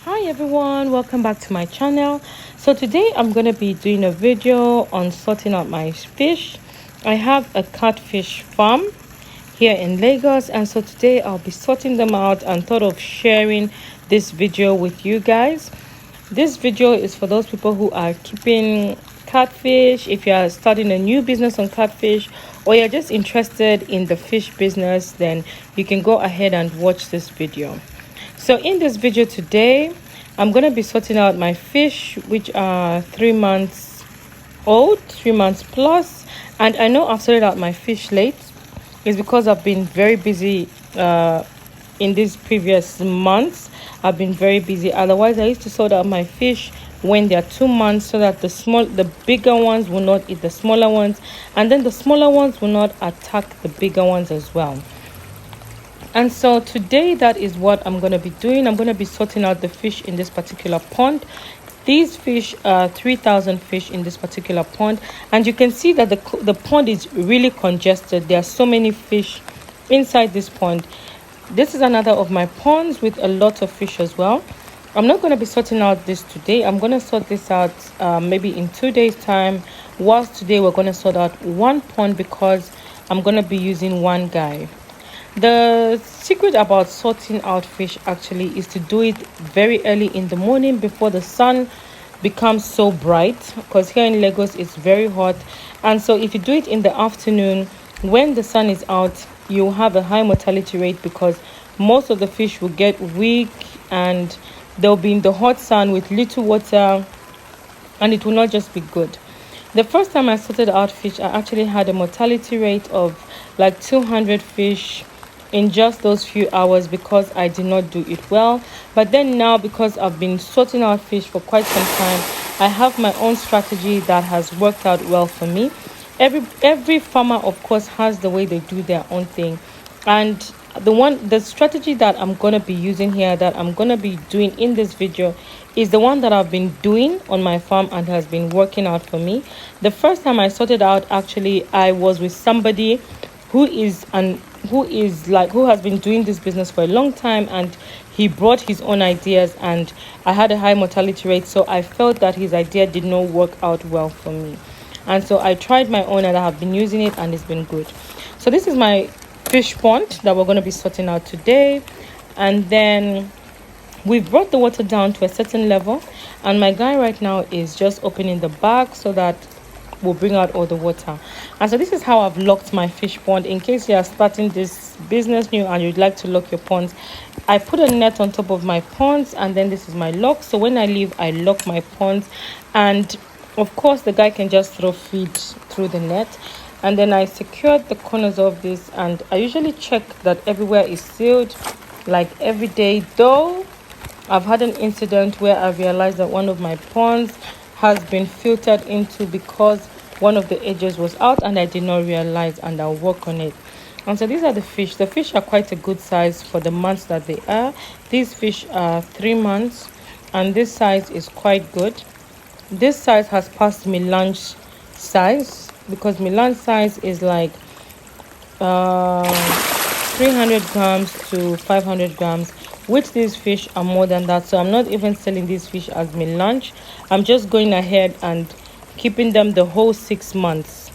Hi everyone, welcome back to my channel. So today I'm going to be doing a video on sorting out my fish. I have a catfish farm here in Lagos, and so today I'll be sorting them out and thought of sharing this video with you guys. This video is for those people who are keeping catfish. If you are starting a new business on catfish, or you're just interested in the fish business, then you can go ahead and watch this video. So in this video today, I'm going to be sorting out my fish, which are 3 months old, 3 months plus. And I know I've sorted out my fish late. It's because I've been very busy in these previous months. I've been very busy. Otherwise, I used to sort out my fish when they're 2 months, so that the bigger ones will not eat the smaller ones, and then the smaller ones will not attack the bigger ones as well. And so today, that is what I'm going to be doing. I'm going to be sorting out the fish in this particular pond. These fish are 3,000 fish in this particular pond, and you can see that the pond is really congested. There are so many fish inside this pond. This is another of my ponds with a lot of fish as well. I'm not going to be sorting out this today. I'm going to sort this out maybe in 2 days time, whilst today we're going to sort out one pond because I'm going to be using one guy. The secret about sorting out fish actually is to do it very early in the morning before the sun becomes so bright, because here in Lagos it's very hot. And so if you do it in the afternoon when the sun is out, you have a high mortality rate because most of the fish will get weak and they'll be in the hot sun with little water, and it will not just be good. The first time I sorted out fish, I actually had a mortality rate of like 200 fish in just those few hours because I did not do it well. But then now, because I've been sorting out fish for quite some time, I have my own strategy that has worked out well for me. Every farmer, of course, has the way they do their own thing, and the strategy that I'm going to be using here, that I'm going to be doing in this video, is the one that I've been doing on my farm and has been working out for me. The first time I sorted out, actually, I was with somebody who has been doing this business for a long time, and he brought his own ideas, and I had a high mortality rate, so I felt that his idea did not work out well for me, and so I tried my own and I have been using it and it's been good. So this is my fish pond that we're going to be sorting out today, and then we've brought the water down to a certain level, and my guy right now is just opening the bag so that will bring out all the water. And so this is how I've locked my fish pond. In case you are starting this business new and you'd like to lock your ponds, I put a net on top of my ponds, and then this is my lock. So when I leave, I lock my ponds, and of course the guy can just throw feed through the net. And then I secured the corners of this, and I usually check that everywhere is sealed like every day, though I've had an incident where I realized that one of my ponds has been filtered into because one of the edges was out and I did not realize, and I'll work on it. And so these are the fish. The fish are quite a good size for the months that they are. These fish are 3 months, and this size is quite good. This size has passed melange size, because melange size is like 300 grams to 500 grams, which these fish are more than that. So I'm not even selling these fish as melange. I'm just going ahead and keeping them the whole 6 months,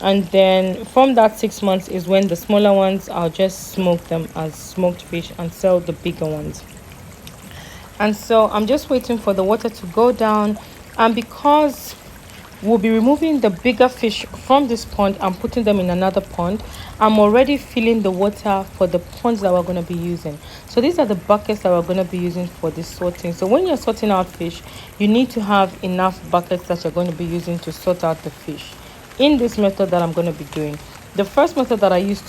and then from that 6 months is when the smaller ones, I'll just smoke them as smoked fish and sell the bigger ones. And so I'm just waiting for the water to go down, and because we'll be removing the bigger fish from this pond and putting them in another pond, I'm already filling the water for the ponds that we're going to be using. So these are the buckets that we're going to be using for this sorting. So when you're sorting out fish, you need to have enough buckets that you're going to be using to sort out the fish. In this method that I'm going to be doing, the first method that I used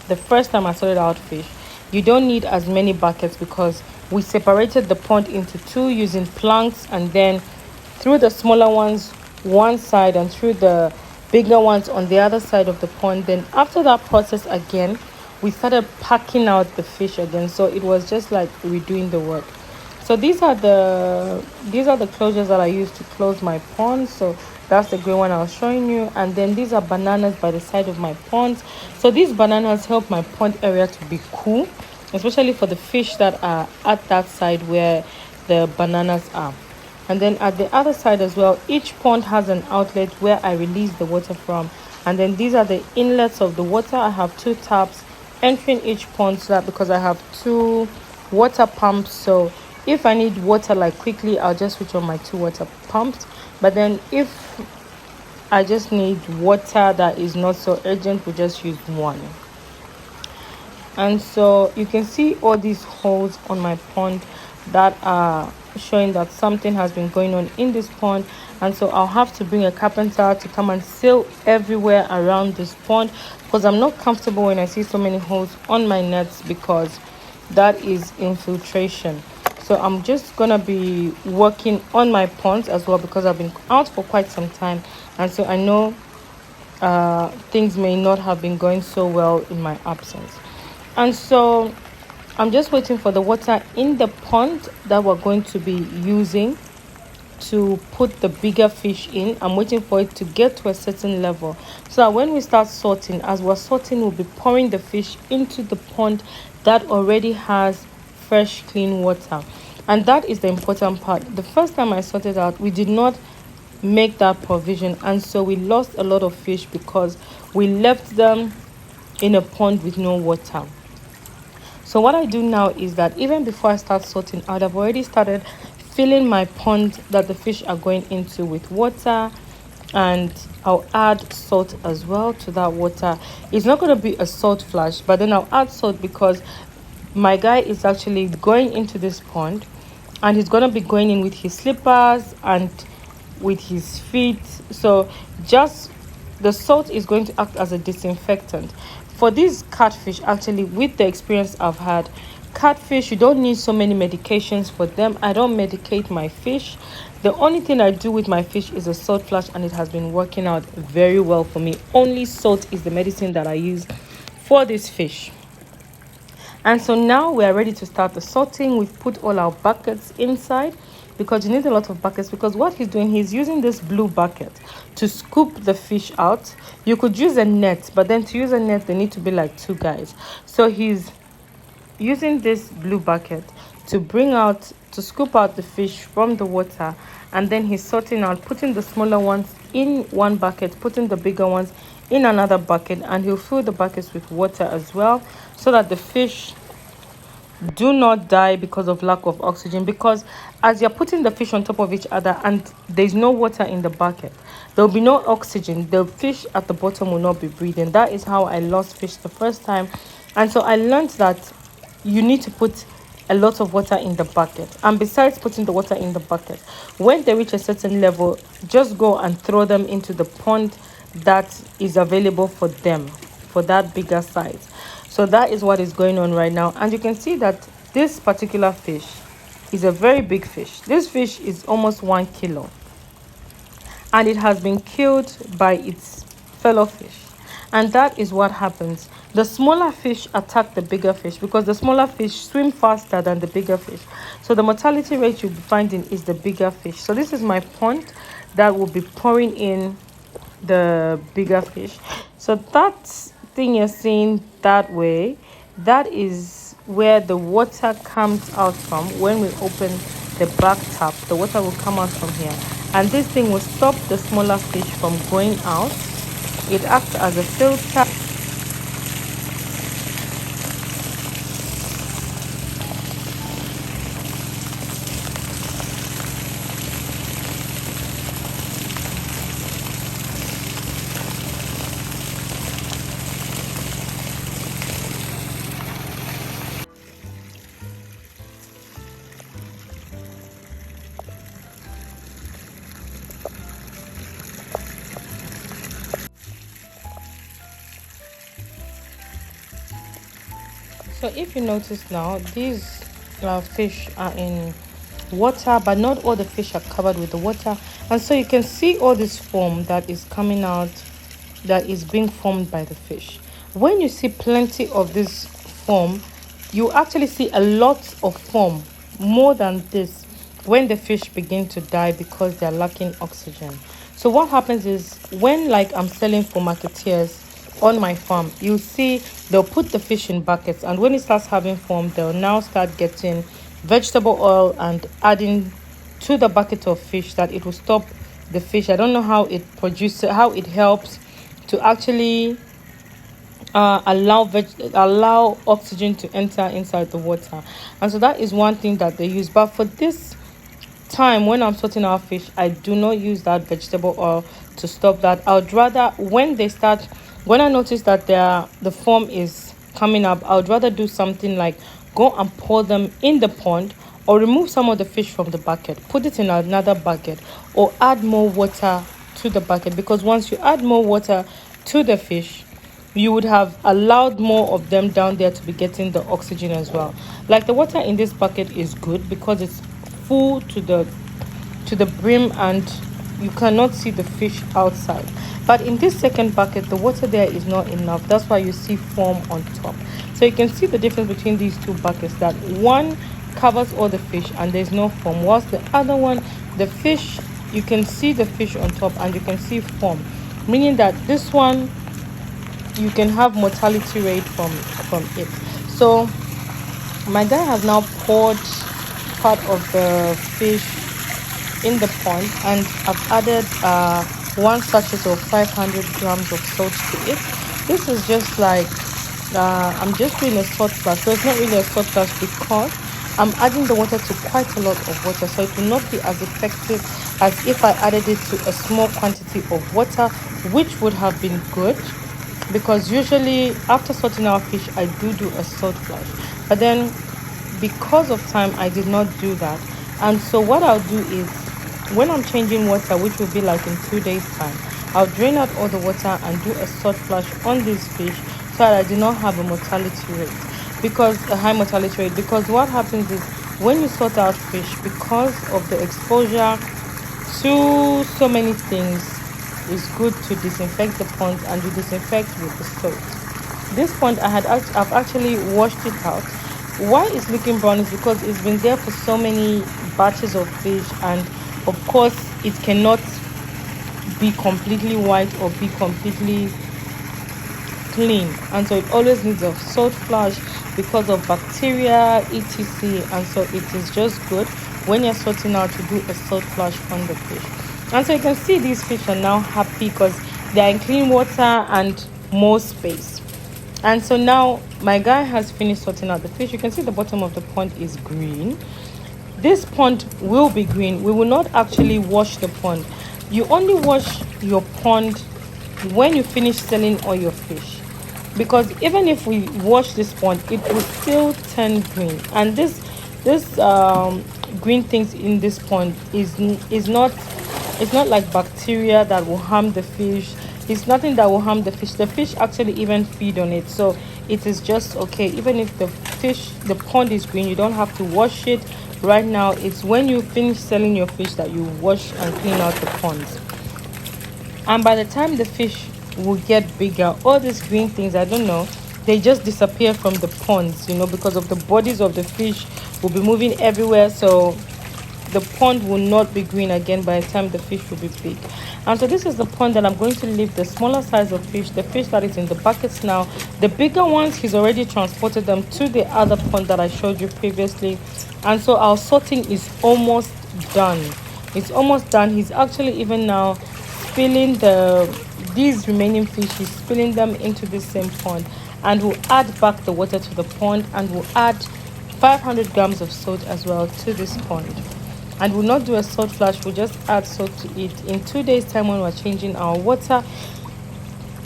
the first time I sorted out fish, you don't need as many buckets because we separated the pond into two using planks, and then through the smaller ones one side and through the bigger ones on the other side of the pond. Then after that process again, we started packing out the fish again, so it was just like redoing the work. So these are the closures that I use to close my pond. So that's the grey one I was showing you, and then these are bananas by the side of my ponds. So these bananas help my pond area to be cool, especially for the fish that are at that side where the bananas are. And then at the other side as well, each pond has an outlet where I release the water from. And then these are the inlets of the water. I have 2 taps entering each pond, so that because I have 2 water pumps, so if I need water like quickly, I'll just switch on my 2 water pumps. But then if I just need water that is not so urgent, we'll just use 1. And so you can see all these holes on my pond that are showing that something has been going on in this pond. And so I'll have to bring a carpenter to come and seal everywhere around this pond, because I'm not comfortable when I see so many holes on my nets, because that is infiltration. So I'm just gonna be working on my ponds as well, because I've been out for quite some time, and so I know things may not have been going so well in my absence. And so I'm just waiting for the water in the pond that we're going to be using to put the bigger fish in. I'm waiting for it to get to a certain level, so that when we start sorting, as we're sorting, we'll be pouring the fish into the pond that already has fresh, clean water. And that is the important part. The first time I sorted out, we did not make that provision, and so we lost a lot of fish because we left them in a pond with no water. So what I do now is that even before I start sorting out, I've already started filling my pond that the fish are going into with water, and I'll add salt as well to that water. It's not going to be a salt flash, but then I'll add salt because my guy is actually going into this pond, and he's going to be going in with his slippers and with his feet. So just the salt is going to act as a disinfectant for these catfish. Actually, with the experience I've had, catfish, you don't need so many medications for them. I don't medicate my fish. The only thing I do with my fish is a salt flash, and it has been working out very well for me. Only salt is the medicine that I use for this fish. And so now we are ready to start the sorting. We've put all our buckets inside, because you need a lot of buckets, because what he's doing, he's using this blue bucket to scoop the fish out. You could use a net, but then to use a net, they need to be like 2 guys. So he's using this blue bucket to scoop out the fish from the water, and then he's sorting out, putting the smaller ones in one bucket, putting the bigger ones in another bucket, and he'll fill the buckets with water as well, so that the fish do not die because of lack of oxygen. Because as you're putting the fish on top of each other and there's no water in the bucket, there will be no oxygen. The fish at the bottom will not be breathing. That is how I lost fish the first time. And so I learned that you need to put a lot of water in the bucket. And besides putting the water in the bucket, when they reach a certain level, just go and throw them into the pond that is available for them, for that bigger size. So that is what is going on right now. And you can see that this particular fish is a very big fish. This fish is almost 1 kilo, and it has been killed by its fellow fish. And that is what happens. The smaller fish attack the bigger fish, because the smaller fish swim faster than the bigger fish. So the mortality rate you'll be finding is the bigger fish. So this is my pond that will be pouring in the bigger fish. So that thing you're seeing that way, that is where the water comes out from. When we open the back tap, the water will come out from here, and this thing will stop the smaller fish from going out. It acts as a filter. So if you notice now, these fish are in water, but not all the fish are covered with the water. And so you can see all this foam that is coming out, that is being formed by the fish. When you see plenty of this foam, you actually see a lot of foam, more than this, when the fish begin to die because they're lacking oxygen. So what happens is, when like I'm selling for marketeers, on my farm, you'll see they'll put the fish in buckets, and when it starts having foam, they'll now start getting vegetable oil and adding to the bucket of fish, that it will stop the fish. I don't know how it produces, how it helps to actually allow oxygen to enter inside the water. And so that is one thing that they use. But for this time, when I'm sorting out fish, I do not use that vegetable oil to stop that. I would rather, when I notice that the foam is coming up, I would rather do something like go and pour them in the pond, or remove some of the fish from the bucket, put it in another bucket, or add more water to the bucket. Because once you add more water to the fish, you would have allowed more of them down there to be getting the oxygen as well. Like, the water in this bucket is good because it's full to the brim, and you cannot see the fish outside. But in this second bucket, the water there is not enough. That's why you see foam on top. So you can see the difference between these two buckets, that one covers all the fish and there's no foam, whilst the other one, the fish, you can see the fish on top and you can see foam, meaning that this one you can have mortality rate from it. So my guy has now poured part of the fish in the pond, and I've added 1 sachet of 500 grams of salt to it. This is just like I'm just doing a salt splash. So it's not really a salt splash because I'm adding the water to quite a lot of water, so it will not be as effective as if I added it to a small quantity of water, which would have been good, because usually after sorting out fish I do a salt flush. But then because of time I did not do that, and so what I'll do is, when I'm changing water, which will be like in 2 days time, I'll drain out all the water and do a salt flush on this fish, so that I do not have a mortality rate, because a high mortality rate. Because what happens is, when you sort out fish, because of the exposure to so many things, it's good to disinfect the pond, and you disinfect with the soap. This pond I've actually washed it out. Why it's looking brown is because it's been there for so many batches of fish, and of course it cannot be completely white or be completely clean, and so it always needs a salt flush because of bacteria, etc. And so it is just good when you're sorting out to do a salt flush on the fish. And so you can see these fish are now happy because they are in clean water and more space. And so now my guy has finished sorting out the fish. You can see the bottom of the pond is green. This pond will be green. We will not actually wash the pond. You only wash your pond when you finish selling all your fish, because even if we wash this pond, it will still turn green. And this green things in this pond is not, it's not like bacteria that will harm the fish. It's nothing that will harm the fish. The fish actually even feed on it, so it is just okay. Even if the pond is green, you don't have to wash it right now. It's when you finish selling your fish that you wash and clean out the ponds. And by the time the fish will get bigger, all these green things, I don't know, they just disappear from the ponds, because of the bodies of the fish will be moving everywhere. So the pond will not be green again by the time the fish will be big. And so this is the pond that I'm going to leave the smaller size of fish, the fish that is in the buckets now. The bigger ones, he's already transported them to the other pond that I showed you previously. And so our sorting is almost done. It's almost done. He's actually even now spilling these remaining fish, he's spilling them into the same pond, and we'll add back the water to the pond, and we'll add 500 grams of salt as well to this pond. And we'll not do a salt flush, we'll just add salt to it. In 2 days time, when we're changing our water,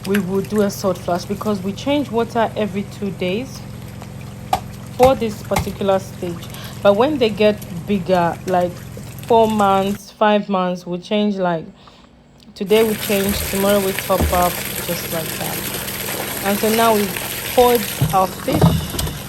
we will do a salt flush, because we change water every 2 days for this particular stage. But when they get bigger, like 4 months, 5 months, we'll change, like today we change, tomorrow we top up, just like that. And so now we've poured our fish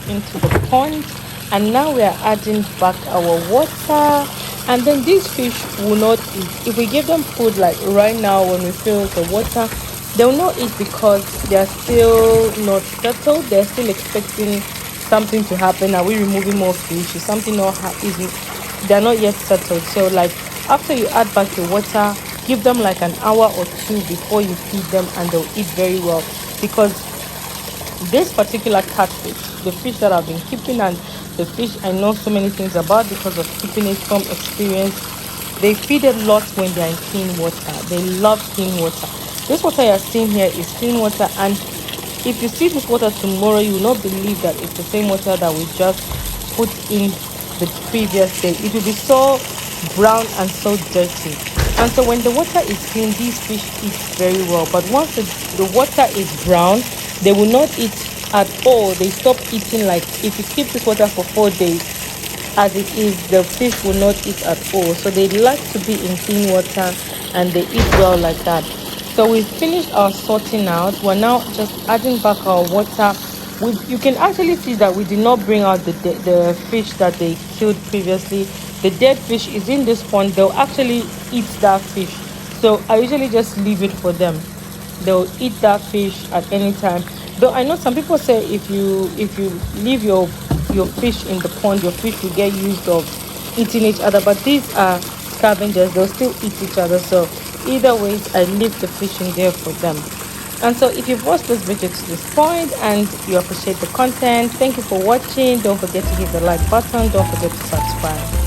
into the pond, and now we are adding back our water. And then these fish will not eat. If we give them food like right now, when we fill the water, they will not eat, because they are still not settled. They're still expecting something to happen. Are we removing more fish? Is something not easy? They're not yet settled. So like after you add back your water, give them like an hour or two before you feed them, and they'll eat very well. because this particular catfish, the fish that I've been keeping and the fish I know so many things about because of keeping it from experience, they feed a lot when they're in clean water. They love clean water. This water you're seeing here is clean water, and if you see this water tomorrow, you will not believe that it's the same water that we just put in the previous day. It will be so brown and so dirty. And so when the water is clean, these fish eat very well. But once the water is brown, they will not eat at all. They stop eating. Like if you keep this water for 4 days as it is, the fish will not eat at all. So they like to be in clean water and they eat well like that. So we've finished our sorting out. We're now just adding back our water. You can actually see that we did not bring out the fish that they killed previously. The dead fish is in this pond. They'll actually eat that fish. So I usually just leave it for them. They'll eat that fish at any time. Though I know some people say if you leave your fish in the pond, your fish will get used of eating each other. But these are scavengers. They'll still eat each other. So either way, I leave the fish in there for them. And so if you've watched this video to this point and you appreciate the content, thank you for watching. Don't forget to hit the like button. Don't forget to subscribe.